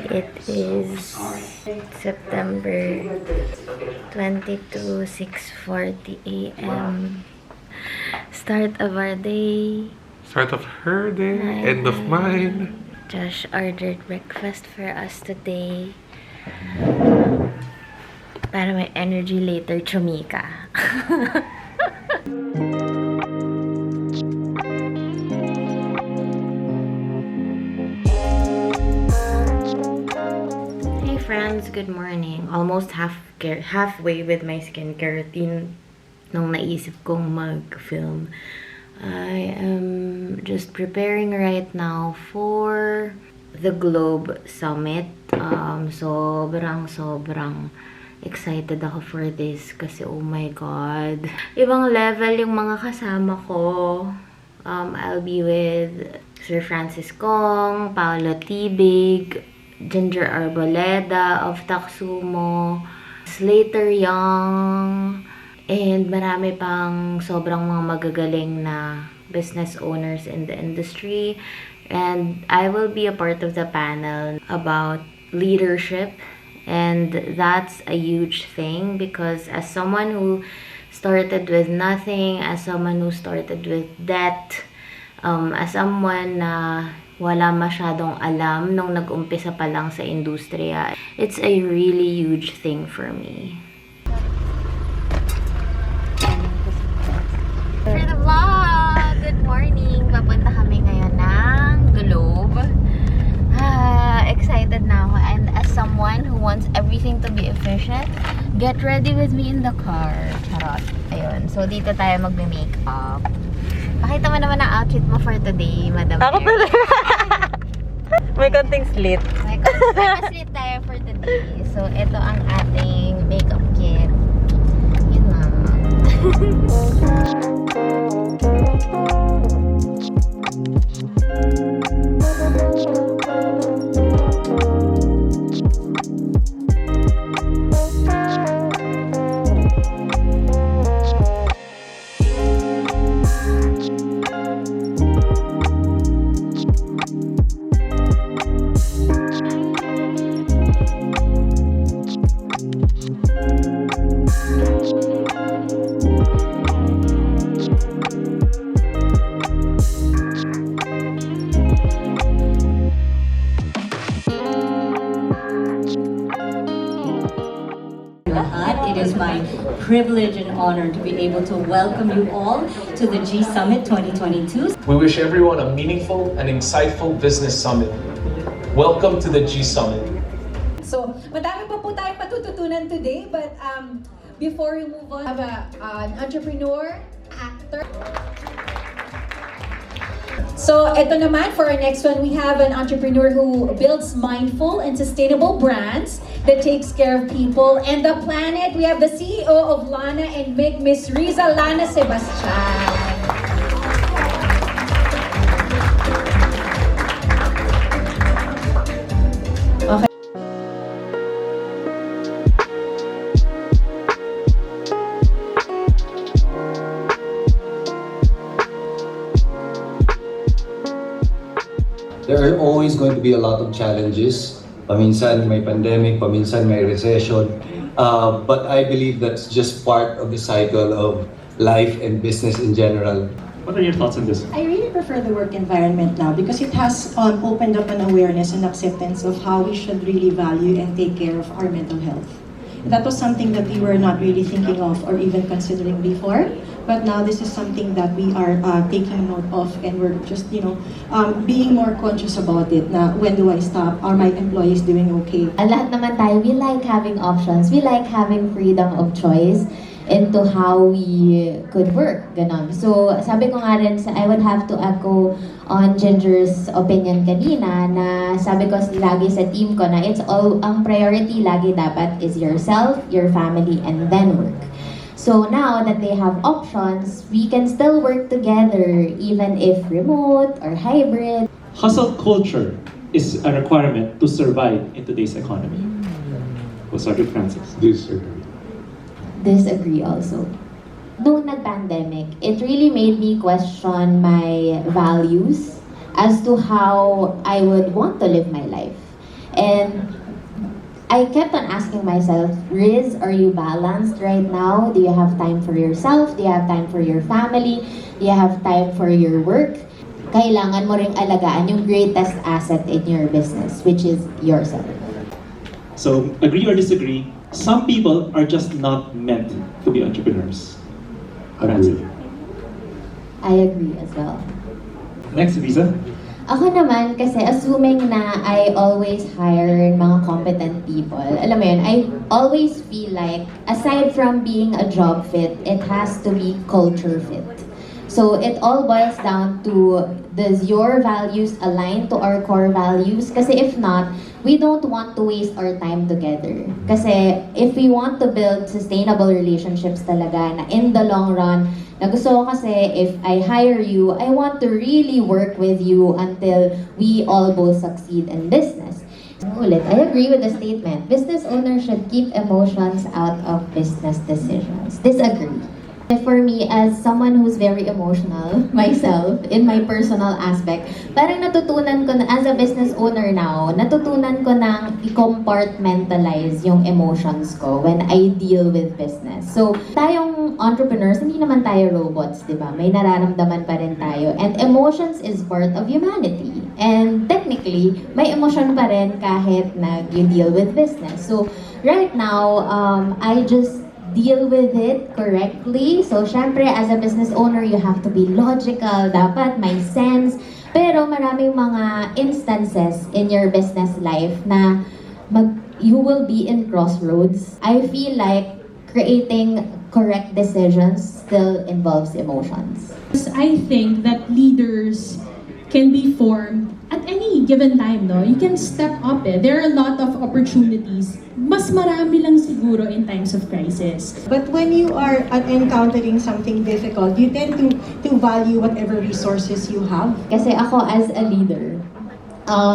It is September 22, 6:40 a.m. Start of our day. Start of her day, end of mine. Josh ordered breakfast for us today. Para may energy later chumika. Hey friends, good morning. Almost halfway with my skincare routine nung naisip kong mag-film. I am just preparing right now for the Globe Summit. Sobrang excited ako for this kasi oh my god. Ibang level yung mga kasama ko. I'll be with Sir Francis Kong, Paolo Tibig, Ginger Arboleda of Taksumo, Slater Young, and marami pang sobrang mga magagaling na business owners in the industry. And I will be a part of the panel about leadership. And that's a huge thing because as someone who started with nothing, as someone who started with debt, as someone na wala masyadong alam nung nag-umpisa pa lang sa industriya, it's a really huge thing for me. For the vlog! Good morning! Papunta kami ngayon ng Globe. Excited na ako. And as someone who wants everything to be efficient, get ready with me in the car. Charot. Ayun. So, dito tayo magme-makeup. Pakita mo naman ang outfit mo for today, Madam. Ako pala. May konting slit. May slit tayo for today. So, ito ang ating makeup kit. Yun na. It is my privilege and honor to be able to welcome you all to the G Summit 2022. We wish everyone a meaningful and insightful business summit. Welcome to the G Summit. So, madami pa po tayong patututunan today, but before we move on, I have an entrepreneur, actor. So, ito naman, for our next one, we have an entrepreneur who builds mindful and sustainable brands that takes care of people and the planet. We have the CEO of Lana and Make, Miss Rizza Lana, Sebastian. There are always going to be a lot of challenges. Paminsan may pandemic, paminsan may recession. But I believe that's just part of the cycle of life and business in general. What are your thoughts on this? I really prefer the work environment now because it has opened up an awareness and acceptance of how we should really value and take care of our mental health. That was something that we were not really thinking of or even considering before. But now this is something that we are taking note of, and we're just, being more conscious about it. Na when do I stop? Are my employees doing okay? Lahat naman tayo, we like having options. We like having freedom of choice into how we could work. Ganon. So, sabi ko nga rin, I would have to echo on Ginger's opinion kanina na sabi ko lagi sa team ko na ang priority lagi dapat is yourself, your family, and then work. So now that they have options, we can still work together even if remote or hybrid. Hustle culture is a requirement to survive in today's economy. We'll start with Francis. Disagree also. Nung nag-pandemic, it really made me question my values as to how I would want to live my life. And I kept on asking myself, Riz, are you balanced right now? Do you have time for yourself? Do you have time for your family? Do you have time for your work? Kailangan mo ring alagaan yung greatest asset in your business, which is yourself. So, agree or disagree, some people are just not meant to be entrepreneurs. Agree. I agree as well. Next, Rizza. Ako naman, kasi assuming na I always hire mga competent people, alam mo yun, I always feel like, aside from being a job fit, it has to be culture fit. So it all boils down to, does your values align to our core values? Kasi if not, we don't want to waste our time together. Kasi if we want to build sustainable relationships talaga na in the long run, na gusto ko kasi if I hire you, I want to really work with you until we all both succeed in business. Ulit, I agree with the statement. Business owners should keep emotions out of business decisions. Disagree. For me, as someone who's very emotional, myself, in my personal aspect, parang natutunan ko na, as a business owner now, natutunan ko nang i-compartmentalize yung emotions ko when I deal with business. So, tayong entrepreneurs, hindi naman tayo robots, di ba? May nararamdaman pa rin tayo. And emotions is part of humanity. And technically, may emotion pa rin kahit you deal with business. So, right now, I just deal with it correctly. So, syempre, as a business owner, you have to be logical. Dapat may sense. Pero maraming mga instances in your business life na you will be in crossroads. I feel like creating correct decisions still involves emotions. I think that leaders can be formed at any given time, no? You can step up eh. There are a lot of opportunities. Mas marami lang siguro in times of crisis. But when you are encountering something difficult, you tend to value whatever resources you have. Kasi ako as a leader,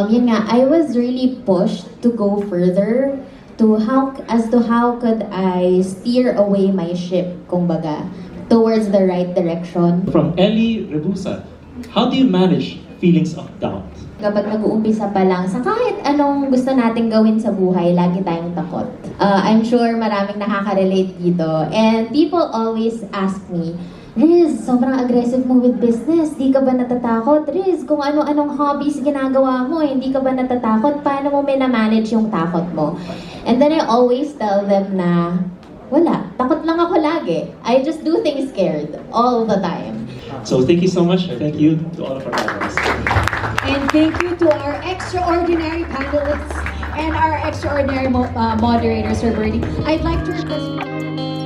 yun nga, I was really pushed to go further as to how could I steer away my ship, kumbaga, towards the right direction. From Ellie Rebusa, how do you manage feelings of doubt? Kapag nag-uumpisa pa lang, sa kahit anong gusto nating gawin sa buhay, lagi tayong takot. I'm sure maraming nakaka-relate dito. And people always ask me, Riz, sobrang aggressive mo with business. Di ka ba natatakot? Riz, kung ano-anong hobbies ginagawa mo, hindi ka ba natatakot? Paano mo minamanage yung takot mo? And then I always tell them na, wala, takot lang ako lagi. I just do things scared all the time. So thank you so much. Thank you to all of our panelists. And thank you to our extraordinary panelists and our extraordinary moderators, Sir Bernie. I'd like to request...